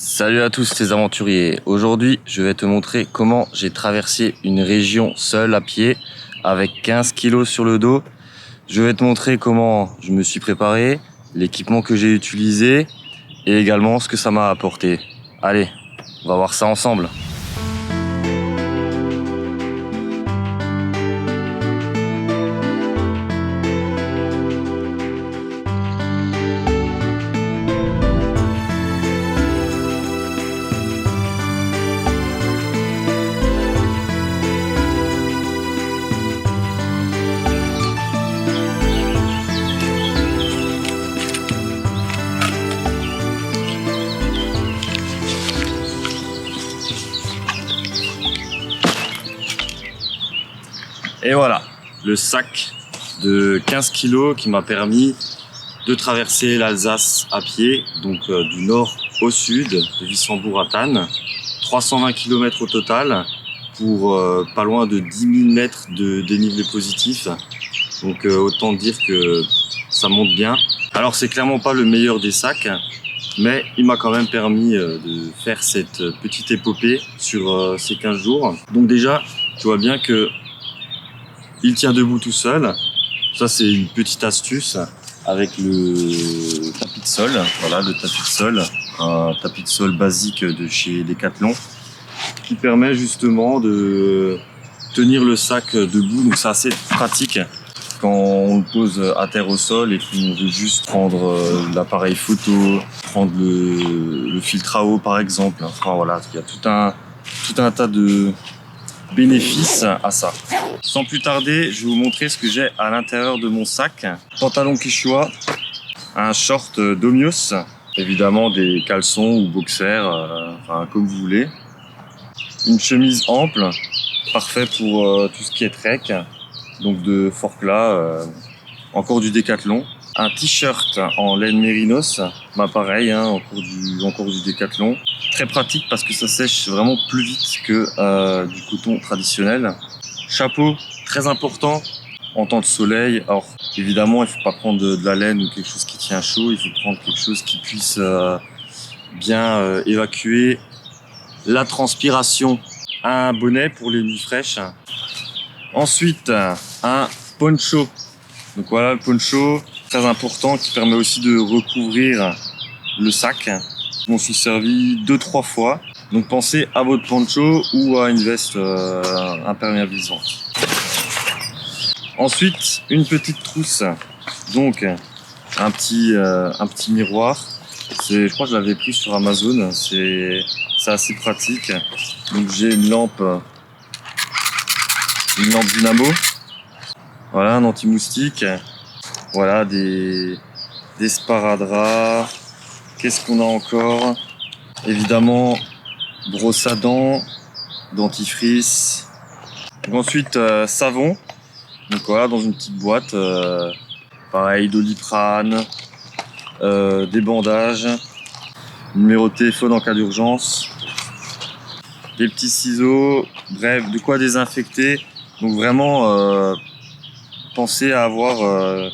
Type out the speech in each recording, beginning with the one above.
Salut à tous les aventuriers. Aujourd'hui, je vais te montrer comment j'ai traversé une région seul à pied avec 15 kilos sur le dos. Je vais te montrer comment je me suis préparé, l'équipement que j'ai utilisé et également ce que ça m'a apporté. Allez, on va voir ça ensemble. Et voilà, le sac de 15 kg qui m'a permis de traverser l'Alsace à pied, donc du nord au sud, de Wissembourg à Thann. 320 km au total pour pas loin de 10 000 mètres de dénivelé positif. Donc autant dire que ça monte bien. Alors c'est clairement pas le meilleur des sacs, mais il m'a quand même permis de faire cette petite épopée sur ces 15 jours. Donc déjà, tu vois bien que il tient debout tout seul. Ça, c'est une petite astuce avec le tapis de sol. Voilà, le tapis de sol. Un tapis de sol basique de chez Decathlon qui permet justement de tenir le sac debout. Donc, c'est assez pratique quand on le pose à terre au sol et qu'on veut juste prendre l'appareil photo, prendre le filtre à eau par exemple. Enfin, voilà, il y a tout un tas de bénéfices à ça. Sans plus tarder, je vais vous montrer ce que j'ai à l'intérieur de mon sac. Pantalon Quechua, un short Domios, évidemment des caleçons ou boxers, enfin comme vous voulez. Une chemise ample, parfait pour tout ce qui est trek, donc de Forclaz, encore du Decathlon. Un t-shirt en laine mérinos, bah pareil, hein, encore du Decathlon. Très pratique parce que ça sèche vraiment plus vite que du coton traditionnel. Chapeau, très important en temps de soleil. Alors évidemment, il ne faut pas prendre de la laine ou quelque chose qui tient chaud. Il faut prendre quelque chose qui puisse bien évacuer la transpiration. Un bonnet pour les nuits fraîches. Ensuite, un poncho. Donc voilà le poncho, très important, qui permet aussi de recouvrir le sac. Je m'en suis servi 2-3 fois. Donc pensez à votre poncho ou à une veste imperméabilisante. Ensuite, une petite trousse. Donc un petit miroir. Je crois que je l'avais pris sur Amazon. C'est assez pratique. Donc j'ai une lampe dynamo. Voilà, un anti-moustique. Voilà, des sparadraps. Qu'est-ce qu'on a encore? Évidemment, brosse à dents, dentifrice. Donc ensuite, savon. Donc voilà, dans une petite boîte. Pareil, Doliprane, des bandages, numéro de téléphone en cas d'urgence, des petits ciseaux, bref, de quoi désinfecter. Donc vraiment, pensez à avoir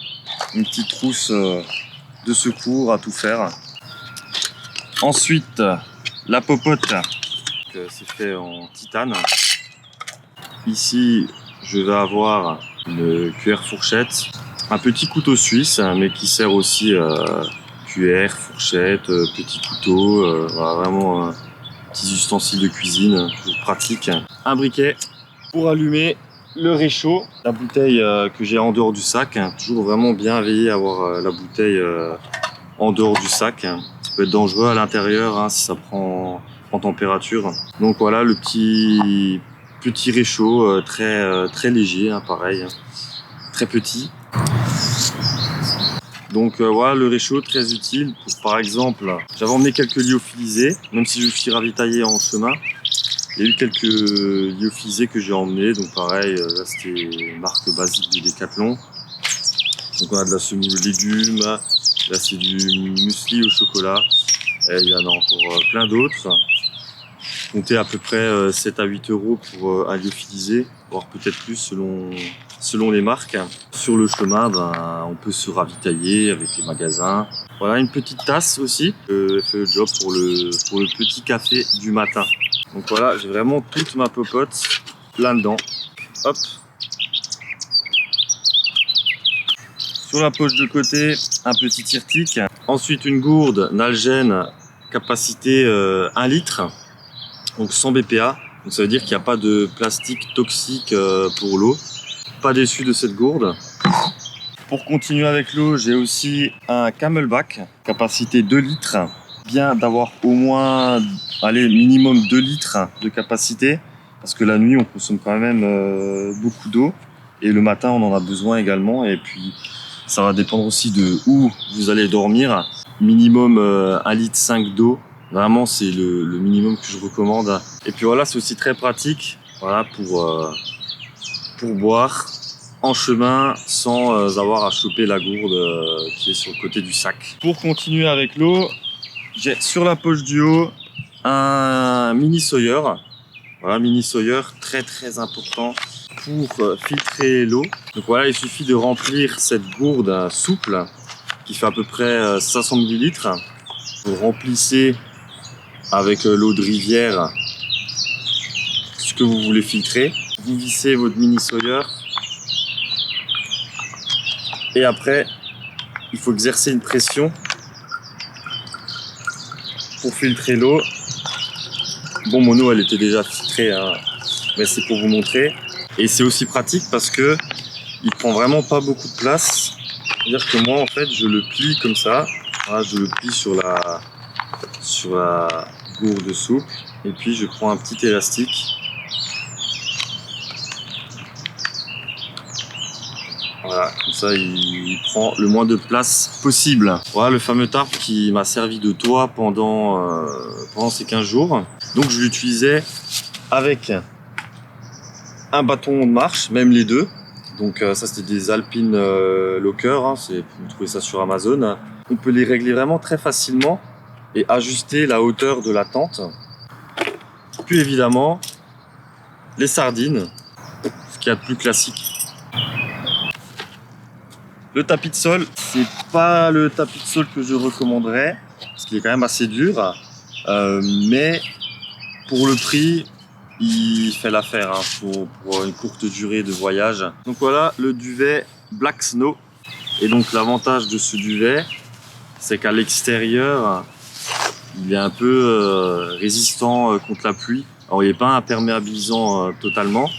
une petite trousse de secours à tout faire. Ensuite, la popote, c'est fait en titane. Ici, je vais avoir une cuillère fourchette, un petit couteau suisse, mais qui sert aussi cuillère, fourchette, petit couteau, voilà, vraiment petits ustensiles de cuisine, pratique. Un briquet pour allumer le réchaud, la bouteille que j'ai en dehors du sac, toujours vraiment bien veiller à avoir la bouteille en dehors du sac. Ça peut être dangereux à l'intérieur si ça prend en température. Donc voilà le petit réchaud très léger, pareil, très petit. Donc voilà le réchaud très utile pour, par exemple, j'avais emmené quelques lyophilisés, même si je me suis ravitaillé en chemin. Il y a eu quelques lyophilisés que j'ai emmenés, donc pareil, là c'était une marque basique de Decathlon. Donc on a de la semoule de légumes, là c'est du muesli au chocolat, et il y en a encore plein d'autres. Comptez à peu près 7 à 8 euros pour un lyophilisé, voire peut-être plus selon les marques. Sur le chemin, on peut se ravitailler avec les magasins. Voilà, une petite tasse aussi, elle fait le job pour le petit café du matin. Donc voilà, j'ai vraiment toute ma popote là-dedans. Hop. Sur la poche de côté, un petit tire-tic. Ensuite, une gourde Nalgene, capacité 1 litre, donc 100 BPA. Donc ça veut dire qu'il n'y a pas de plastique toxique pour l'eau. Pas déçu de cette gourde. Pour continuer avec l'eau, j'ai aussi un Camelback, capacité 2 litres. Bien d'avoir au moins, allez, minimum 2 litres de capacité, parce que la nuit, on consomme quand même beaucoup d'eau. Et le matin, on en a besoin également. Et puis, ça va dépendre aussi de où vous allez dormir. Minimum 1,5 litre d'eau. Vraiment, c'est le minimum que je recommande. Et puis voilà, c'est aussi très pratique, voilà, pour boire en chemin sans avoir à choper la gourde qui est sur le côté du sac. Pour continuer avec l'eau, j'ai sur la poche du haut un mini Sawyer. Voilà, mini Sawyer, très important pour filtrer l'eau. Donc voilà, il suffit de remplir cette gourde souple qui fait à peu près 500 ml. Vous remplissez avec l'eau de rivière ce que vous voulez filtrer. Vous vissez votre mini Sawyer. Et après, il faut exercer une pression pour filtrer l'eau. Bon, mon eau, elle était déjà filtrée, hein, mais c'est pour vous montrer. Et c'est aussi pratique parce que il prend vraiment pas beaucoup de place. C'est-à-dire que moi, en fait, je le plie comme ça. Voilà, je le plie sur la gourde souple. Et puis, je prends un petit élastique. Voilà, comme ça, il prend le moins de place possible. Voilà le fameux tarp qui m'a servi de toit pendant ces 15 jours. Donc, je l'utilisais avec un bâton de marche, même les deux. Donc ça, c'était des Alpine Locker, hein, vous trouvez ça sur Amazon. On peut les régler vraiment très facilement et ajuster la hauteur de la tente. Puis évidemment, les sardines, ce qu'il y a de plus classique. Le tapis de sol, c'est pas le tapis de sol que je recommanderais, parce qu'il est quand même assez dur, mais pour le prix, il fait l'affaire hein, pour une courte durée de voyage. Donc voilà le duvet Black Snow. Et donc l'avantage de ce duvet, c'est qu'à l'extérieur, il est un peu résistant contre la pluie. Alors il n'est pas imperméabilisant totalement.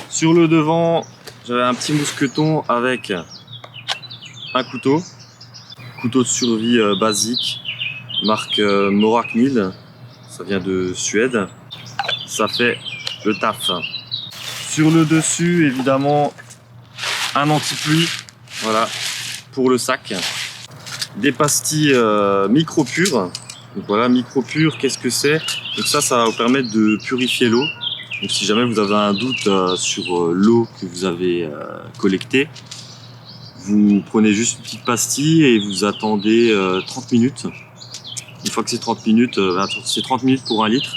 Sur le devant, j'avais un petit mousqueton avec un couteau de survie basique, marque Moraknil. Ça vient de Suède. Ça fait le taf. Sur le dessus, évidemment, un anti-pluie, voilà, pour le sac. Des pastilles micro-pures. Donc voilà, micro-pure, qu'est-ce que c'est? Donc ça va vous permettre de purifier l'eau. Donc si jamais vous avez un doute sur l'eau que vous avez collectée, vous prenez juste une petite pastille et vous attendez 30 minutes. Une fois que c'est 30 minutes, c'est 30 minutes pour 1 litre.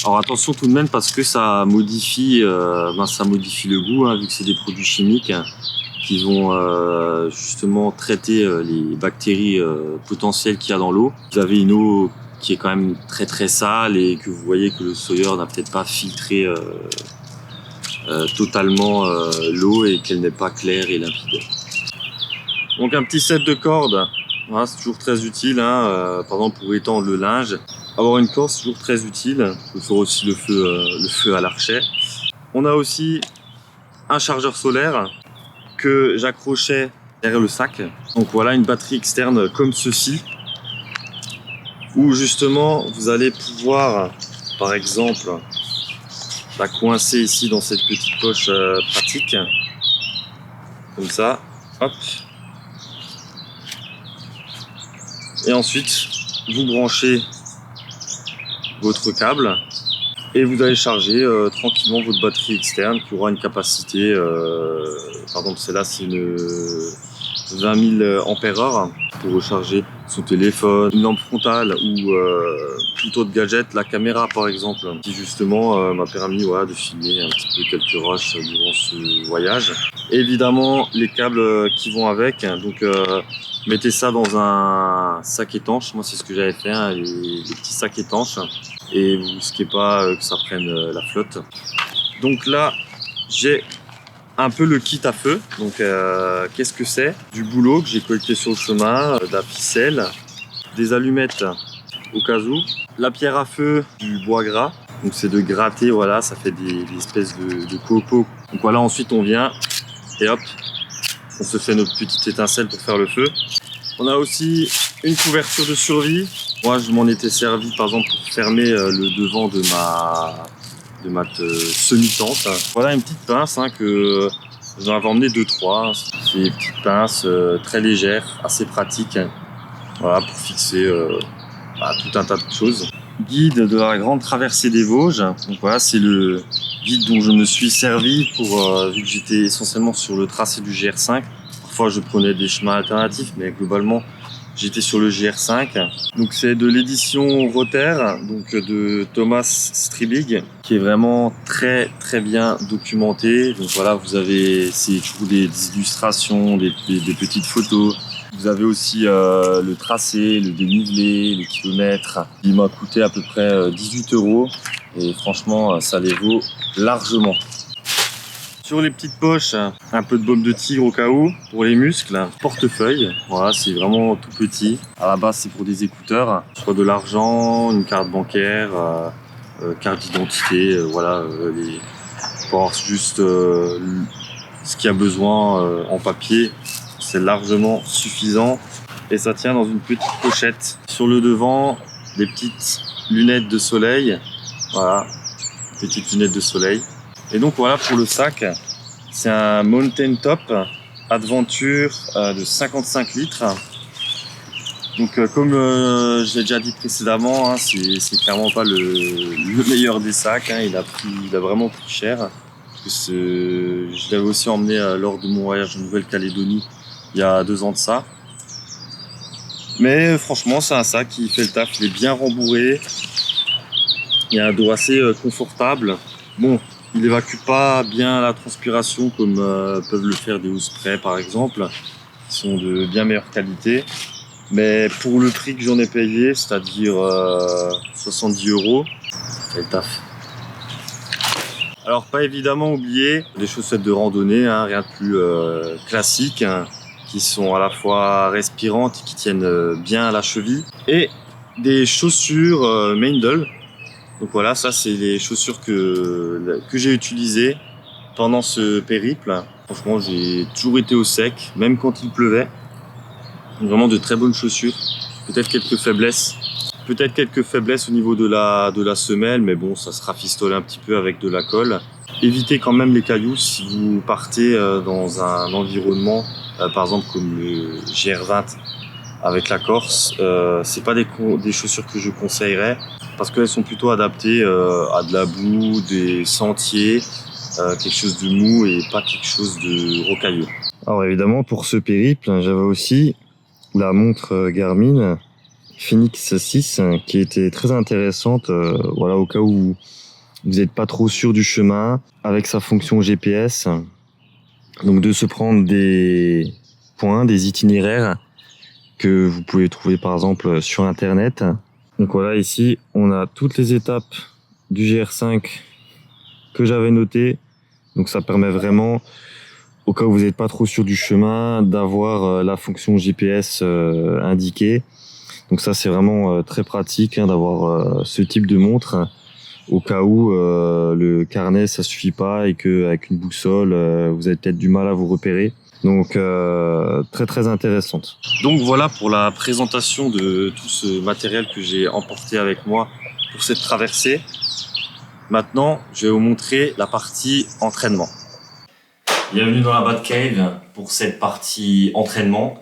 Alors attention tout de même parce que ça modifie le goût, hein, vu que c'est des produits chimiques qui vont justement traiter les bactéries potentielles qu'il y a dans l'eau. Vous avez une eau qui est quand même très sale et que vous voyez que le Sawyer n'a peut-être pas filtré totalement l'eau et qu'elle n'est pas claire et limpide. Donc un petit set de cordes, voilà, c'est toujours très utile, hein, par exemple pour étendre le linge. Avoir une corde, c'est toujours très utile. On peut faire aussi le feu à l'archet. On a aussi un chargeur solaire que j'accrochais derrière le sac. Donc voilà une batterie externe comme ceci, où justement vous allez pouvoir, par exemple, la coincer ici dans cette petite poche pratique, comme ça, hop. Et ensuite, vous branchez votre câble et vous allez charger tranquillement votre batterie externe qui aura une capacité, par exemple celle-là c'est 20 000 ampères-heure pour recharger son téléphone, une lampe frontale ou tout autre gadget, la caméra par exemple, qui justement m'a permis de filmer un petit peu quelques rushs durant ce voyage. Et évidemment les câbles qui vont avec, donc mettez ça dans un sac étanche, moi c'est ce que j'avais fait, hein, les petits sacs étanches, et vous risquez pas que ça prenne la flotte. Donc là j'ai un peu le kit à feu. Donc qu'est-ce que c'est? Du boulot que j'ai collecté sur le chemin, de la ficelle, des allumettes au cas où, la pierre à feu, du bois gras, donc c'est de gratter, voilà, ça fait des espèces de copeaux. Donc voilà, ensuite on vient et hop, on se fait notre petite étincelle pour faire le feu. On a aussi une couverture de survie. Moi je m'en étais servi par exemple pour fermer le devant de ma semi-tente. Voilà une petite pince que j'en avais emmené 2-3. C'est des petites pinces très légères, assez pratiques. Voilà, pour fixer tout un tas de choses. Guide de la grande traversée des Vosges. Donc voilà, c'est le guide dont je me suis servi pour vu que j'étais essentiellement sur le tracé du GR5. Parfois je prenais des chemins alternatifs, mais globalement j'étais sur le GR5. Donc c'est de l'édition Rotter, donc de Thomas Stribig, qui est vraiment très très bien documenté. Donc voilà, vous avez toujours des illustrations, des petites photos. Vous avez aussi le tracé, le dénivelé, les kilomètres. Il m'a coûté à peu près 18 € et franchement ça les vaut largement. Sur les petites poches, un peu de baume de tigre au cas où, pour les muscles. Portefeuille, voilà, c'est vraiment tout petit. À la base, c'est pour des écouteurs, soit de l'argent, une carte bancaire, carte d'identité, voilà, pour avoir juste ce qu'il y a besoin en papier. C'est largement suffisant et ça tient dans une petite pochette. Sur le devant, des petites lunettes de soleil, voilà, petites lunettes de soleil. Et donc voilà pour le sac, c'est un Mountain Top Adventure de 55 litres. Donc comme je l'ai déjà dit précédemment, c'est clairement pas le meilleur des sacs, il a vraiment pris cher. Parce que je l'avais aussi emmené lors de mon voyage en Nouvelle-Calédonie il y a 2 ans de ça. Mais franchement c'est un sac qui fait le taf, il est bien rembourré. Il y a un dos assez confortable. Bon, il évacue pas bien la transpiration comme peuvent le faire des Osprey par exemple, qui sont de bien meilleure qualité. Mais pour le prix que j'en ai payé, c'est-à-dire 70 €, c'est le taf. Alors pas évidemment oublier les chaussettes de randonnée, rien de plus classique, qui sont à la fois respirantes et qui tiennent bien à la cheville. Et des chaussures Meindl. Donc voilà, ça c'est les chaussures que j'ai utilisées pendant ce périple. Franchement, j'ai toujours été au sec, même quand il pleuvait. Vraiment de très bonnes chaussures. Peut-être quelques faiblesses au niveau de la semelle, mais bon, ça se rafistole un petit peu avec de la colle. Évitez quand même les cailloux si vous partez dans un environnement, par exemple comme le GR20 avec la Corse. C'est pas des chaussures que je conseillerais parce qu'elles sont plutôt adaptées à de la boue, des sentiers, quelque chose de mou et pas quelque chose de rocailleux. Alors évidemment pour ce périple, j'avais aussi la montre Garmin Phoenix 6 qui était très intéressante, voilà, au cas où vous n'êtes pas trop sûr du chemin, avec sa fonction GPS, donc de se prendre des points, des itinéraires que vous pouvez trouver par exemple sur internet. Donc voilà, ici on a toutes les étapes du GR5 que j'avais notées, donc ça permet vraiment, au cas où vous n'êtes pas trop sûr du chemin, d'avoir la fonction GPS indiquée. Donc ça c'est vraiment très pratique d'avoir ce type de montre au cas où le carnet ça suffit pas et que avec une boussole vous avez peut-être du mal à vous repérer. Donc très très intéressante. Donc voilà pour la présentation de tout ce matériel que j'ai emporté avec moi pour cette traversée. Maintenant je vais vous montrer la partie entraînement. Bienvenue dans la Batcave pour cette partie entraînement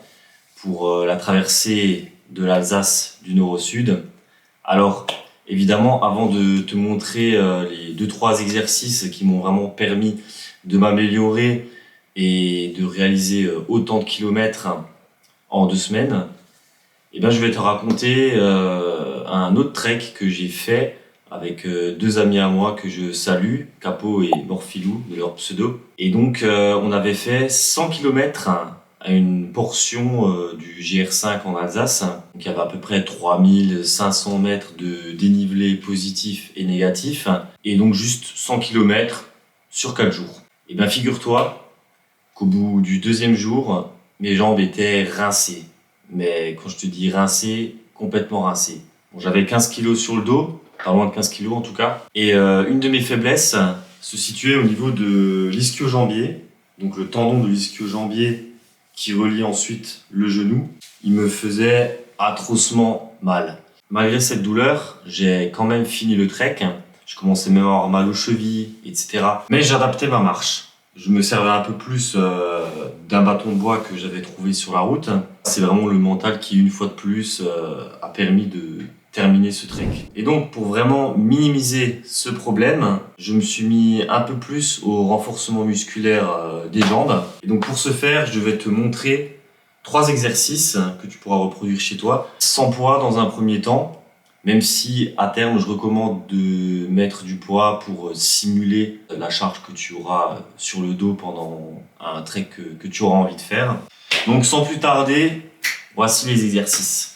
pour la traversée de l'Alsace du nord au sud. Alors évidemment, avant de te montrer les 2-3 exercices qui m'ont vraiment permis de m'améliorer et de réaliser autant de kilomètres en 2 semaines, eh ben, je vais te raconter un autre trek que j'ai fait avec 2 amis à moi que je salue, Capo et Morphilou, de leur pseudo. Et donc, on avait fait 100 kilomètres à une portion du GR5 en Alsace. Donc, il y avait à peu près 3500 mètres de dénivelé positif et négatif. Et donc, juste 100 kilomètres sur 4 jours. Et bien, figure-toi qu'au bout du 2e jour, mes jambes étaient rincées. Mais quand je te dis rincées, complètement rincées. Bon, j'avais 15 kilos sur le dos, pas loin de 15 kilos en tout cas. Et une de mes faiblesses se situait au niveau de l'ischio-jambier. Donc le tendon de l'ischio-jambier qui relie ensuite le genou. Il me faisait atrocement mal. Malgré cette douleur, j'ai quand même fini le trek. Je commençais même à avoir mal aux chevilles, etc. Mais j'adaptais ma marche. Je me servais un peu plus d'un bâton de bois que j'avais trouvé sur la route. C'est vraiment le mental qui, une fois de plus, a permis de terminer ce trek. Et donc, pour vraiment minimiser ce problème, je me suis mis un peu plus au renforcement musculaire des jambes. Et donc, pour ce faire, je vais te montrer 3 exercices que tu pourras reproduire chez toi, sans poids dans un premier temps. Même si à terme, je recommande de mettre du poids pour simuler la charge que tu auras sur le dos pendant un trek que tu auras envie de faire. Donc sans plus tarder, voici les exercices.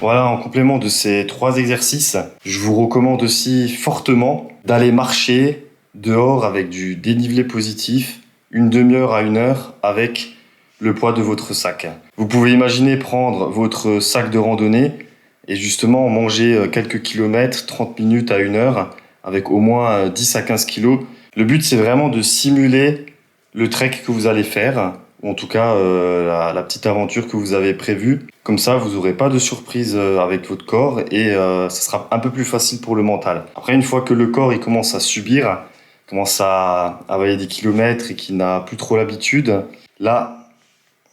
Voilà, en complément de ces 3 exercices, je vous recommande aussi fortement d'aller marcher dehors avec du dénivelé positif, une demi-heure à 1 heure avec le poids de votre sac. Vous pouvez imaginer prendre votre sac de randonnée et justement manger quelques kilomètres, 30 minutes à 1 heure avec au moins 10 à 15 kilos. Le but, c'est vraiment de simuler le trek que vous allez faire, ou en tout cas la petite aventure que vous avez prévue. Comme ça, vous n'aurez pas de surprise avec votre corps et ça sera un peu plus facile pour le mental. Après, une fois que le corps il commence à subir, commence à avaler des kilomètres et qu'il n'a plus trop l'habitude, là,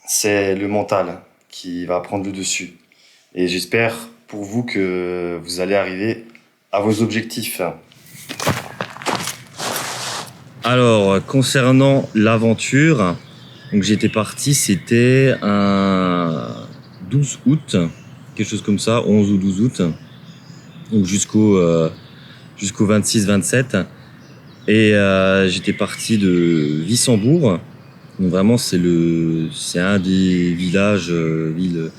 c'est le mental qui va prendre le dessus. Et j'espère pour vous que vous allez arriver à vos objectifs. Alors, concernant l'aventure, donc j'étais parti, c'était un 12 août, quelque chose comme ça, 11 ou 12 août, donc jusqu'au 26-27. Et j'étais parti de Wissembourg. Donc vraiment, c'est un des villages, villes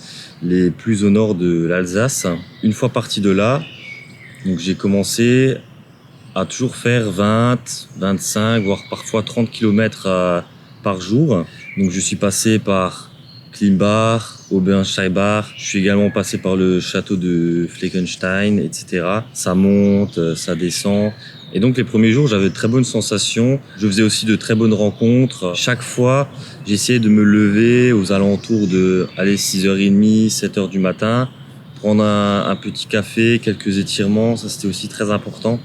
les plus au nord de l'Alsace. Une fois parti de là, donc j'ai commencé à toujours faire 20, 25, voire parfois 30 km par jour. Donc je suis passé par Klimbach, Obersteibach, je suis également passé par le château de Fleckenstein, etc. Ça monte, ça descend. Et donc les premiers jours, j'avais de très bonnes sensations. Je faisais aussi de très bonnes rencontres. Chaque fois, j'essayais de me lever aux alentours de 6h30, 7h du matin, prendre un petit café, quelques étirements, ça c'était aussi très important.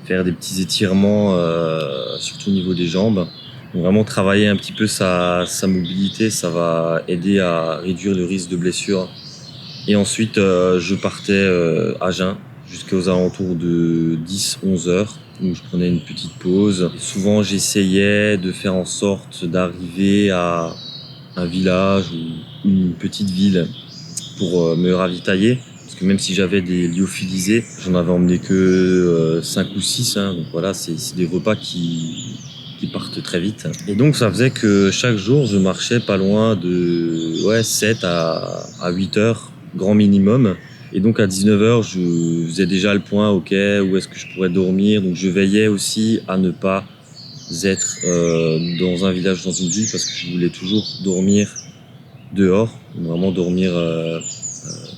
Faire des petits étirements, surtout au niveau des jambes. Donc vraiment travailler un petit peu sa mobilité, ça va aider à réduire le risque de blessure. Et ensuite, je partais à jeun jusqu'aux alentours de 10-11 heures, où je prenais une petite pause. Et souvent, j'essayais de faire en sorte d'arriver à un village ou une petite ville pour me ravitailler. Parce que même si j'avais des lyophilisés, j'en avais emmené que 5 ou 6. Donc voilà, c'est des repas qui partent très vite. Et donc ça faisait que chaque jour, je marchais pas loin de 7 à 8 heures, grand minimum. Et donc à 19 heures, je faisais déjà le point, ok, où est-ce que je pourrais dormir. Donc je veillais aussi à ne pas être dans un village, dans une ville, parce que je voulais toujours dormir dehors, vraiment dormir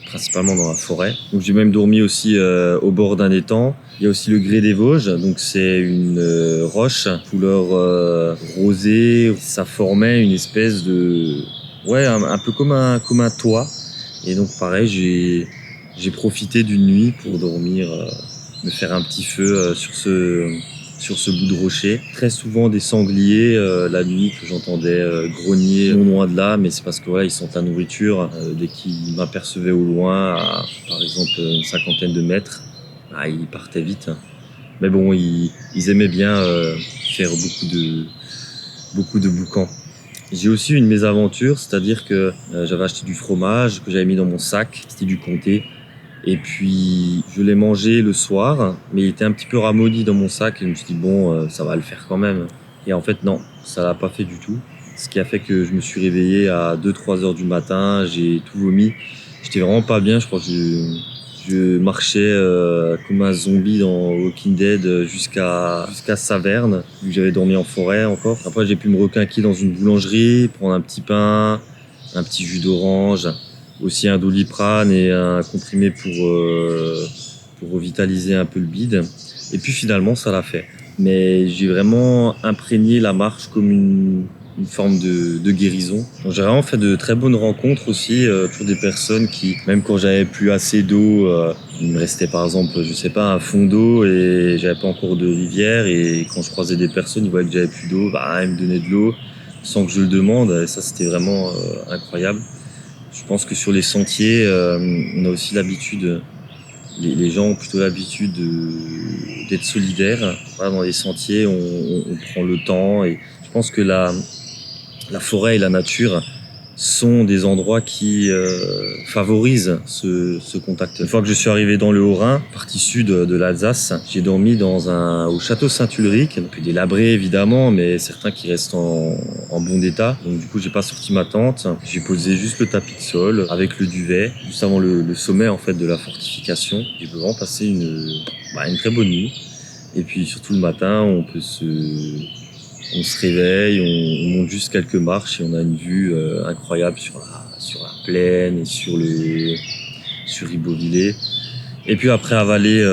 principalement dans la forêt. Donc j'ai même dormi aussi au bord d'un étang. Il y a aussi le Grès des Vosges, donc c'est une roche couleur rosée. Ça formait une espèce de un peu comme un toit. Et donc pareil, j'ai profité d'une nuit pour dormir, me faire un petit feu sur ce bout de rocher. Très souvent des sangliers la nuit que j'entendais grogner non loin de là, mais c'est parce que ils sont à nourriture. Dès qu'ils m'apercevaient au loin, à par exemple une cinquantaine de mètres, ils partaient vite. Mais bon, ils aimaient bien faire beaucoup de boucans. J'ai aussi eu une mésaventure, c'est-à-dire que j'avais acheté du fromage que j'avais mis dans mon sac, c'était du comté. Et puis je l'ai mangé le soir, mais il était un petit peu ramolli dans mon sac et je me suis dit bon, ça va le faire quand même. Et en fait non, ça l'a pas fait du tout. Ce qui a fait que je me suis réveillé à 2-3 heures du matin, j'ai tout vomi. J'étais vraiment pas bien, je crois que je marchais comme un zombie dans Walking Dead jusqu'à Saverne, vu que j'avais dormi en forêt encore. Après j'ai pu me requinquer dans une boulangerie, prendre un petit pain, un petit jus d'orange, aussi un Doliprane et un comprimé pour revitaliser un peu le bide. Et puis finalement, ça l'a fait. Mais j'ai vraiment imprégné la marche comme une forme de guérison. Donc, j'ai vraiment fait de très bonnes rencontres aussi, toujours des personnes qui, même quand j'avais plus assez d'eau, il me restait par exemple, je sais pas, un fond d'eau et j'avais pas encore de rivière, et quand je croisais des personnes, ils voyaient que j'avais plus d'eau, ils me donnaient de l'eau sans que je le demande, et ça c'était vraiment incroyable. Je pense que sur les sentiers, on a aussi l'habitude, les gens ont plutôt l'habitude d'être solidaires. Voilà, dans les sentiers, on prend le temps, et je pense que la forêt et la nature sont des endroits qui favorisent ce contact. Une fois que je suis arrivé dans le Haut-Rhin, partie sud de l'Alsace, j'ai dormi au château Saint-Ulrich, donc délabré évidemment, mais certains qui restent en bon état. Donc du coup, j'ai pas sorti ma tente, j'ai posé juste le tapis de sol avec le duvet, juste avant le sommet en fait de la fortification. J'ai vraiment passé une très bonne nuit. Et puis surtout le matin, on se réveille, on monte juste quelques marches et on a une vue incroyable sur la plaine et sur Ribeauvillé. Et puis après avaler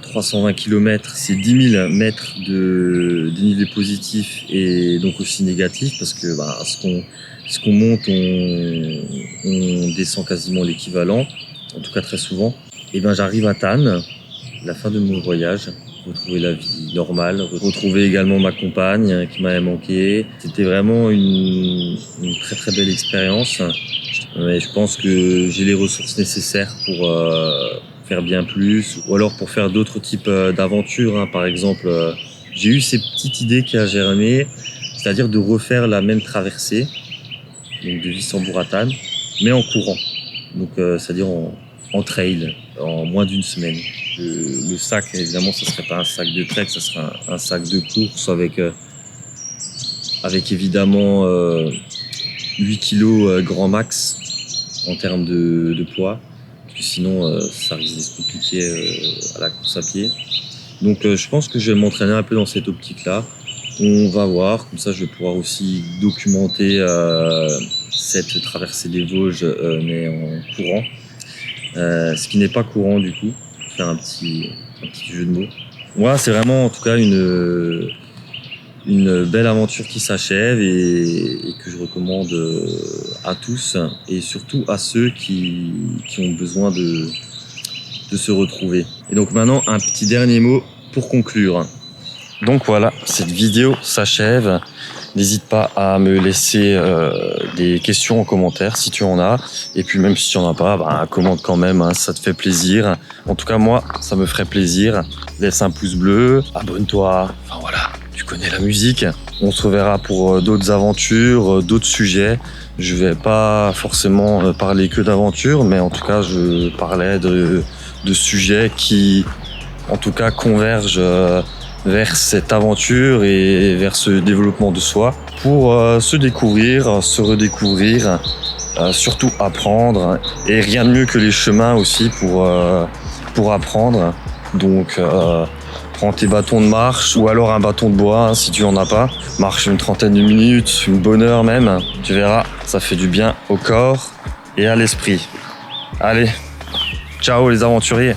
320 km, c'est 10 000 mètres de dénivelé positif et donc aussi négatif, parce que ce qu'on monte, on descend quasiment l'équivalent, en tout cas très souvent. Et j'arrive à Thann, la fin de mon voyage. Retrouver la vie normale, retrouver également ma compagne qui m'avait manqué. C'était vraiment une très très belle expérience. Mais je pense que j'ai les ressources nécessaires pour faire bien plus, ou alors pour faire d'autres types d'aventures. Par exemple, j'ai eu ces petites idées qui a germé, c'est-à-dire de refaire la même traversée, donc de Wissembourg à Thann, mais en courant. Donc c'est-à-dire en trail, en moins d'une semaine. Le sac, évidemment, ce serait pas un sac de trek, ça serait un sac de course avec évidemment 8 kilos grand max en termes de poids, parce que sinon ça risque de se compliquer à la course à pied. Donc je pense que je vais m'entraîner un peu dans cette optique-là. On va voir, comme ça je vais pouvoir aussi documenter cette traversée des Vosges, mais en courant. Ce qui n'est pas courant du coup, pour faire un petit jeu de mots. Voilà, c'est vraiment en tout cas une belle aventure qui s'achève et que je recommande à tous, et surtout à ceux qui ont besoin de se retrouver. Et donc maintenant, un petit dernier mot pour conclure. Donc voilà, cette vidéo s'achève. N'hésite pas à me laisser des questions en commentaire si tu en as. Et puis même si tu en as pas, bah, commente quand même, hein, ça te fait plaisir. En tout cas, moi, ça me ferait plaisir. Laisse un pouce bleu, abonne-toi. Enfin voilà, tu connais la musique. On se reverra pour d'autres aventures, d'autres sujets. Je vais pas forcément parler que d'aventures, mais en tout cas, je parlais de sujets qui, en tout cas, convergent vers cette aventure et vers ce développement de soi pour se découvrir, se redécouvrir, surtout apprendre. Et rien de mieux que les chemins aussi pour apprendre. Donc prends tes bâtons de marche ou alors un bâton de bois hein, si tu en as pas. Marche une trentaine de minutes, une bonne heure même. Tu verras, ça fait du bien au corps et à l'esprit. Allez, ciao les aventuriers!